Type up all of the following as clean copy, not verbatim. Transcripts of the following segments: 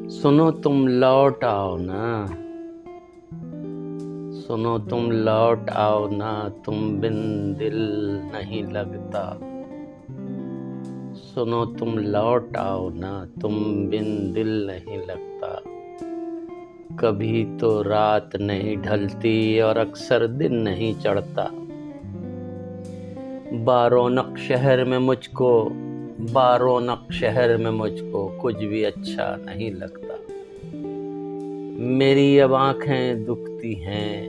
सुनो तुम लौट आओ ना, सुनो तुम लौट आओ ना, तुम बिन दिल नहीं लगता। सुनो तुम लौट आओ ना, तुम बिन दिल नहीं लगता। कभी तो रात नहीं ढलती और अक्सर दिन नहीं चढ़ता। बारौनक शहर में मुझको, बारौनक शहर में मुझको कुछ भी अच्छा नहीं लगता। मेरी अब आंखें दुखती हैं,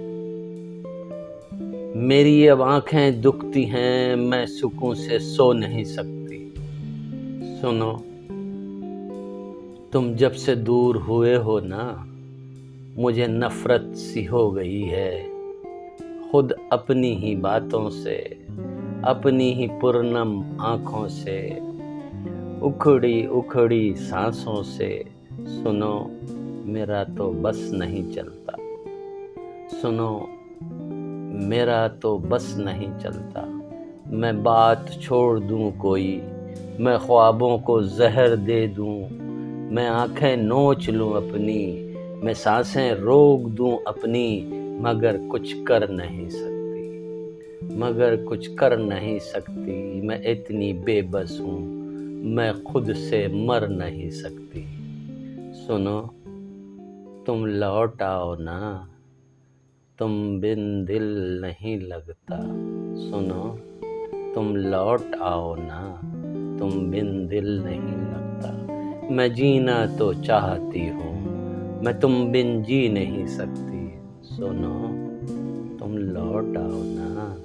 मेरी अब आंखें दुखती हैं, मैं सुकून से सो नहीं सकती। सुनो तुम जब से दूर हुए हो ना, मुझे नफरत सी हो गई है। खुद अपनी ही बातों से, अपनी ही पुरनम आंखों से, उखड़ी उखड़ी सांसों से। सुनो मेरा तो बस नहीं चलता। सुनो मेरा तो बस नहीं चलता। मैं बात छोड़ दूं कोई, मैं ख्वाबों को जहर दे दूं, मैं आंखें नोच लूं अपनी, मैं सांसें रोक दूं अपनी, मगर कुछ कर नहीं सकती, मगर कुछ कर नहीं सकती। मैं इतनी बेबस हूँ, मैं खुद से मर नहीं सकती। सुनो तुम लौट आओ ना, तुम बिन दिल नहीं लगता। सुनो तुम लौट आओ ना, तुम बिन दिल नहीं लगता। मैं जीना तो चाहती हूँ, मैं तुम बिन जी नहीं सकती। सुनो तुम लौट आओ ना।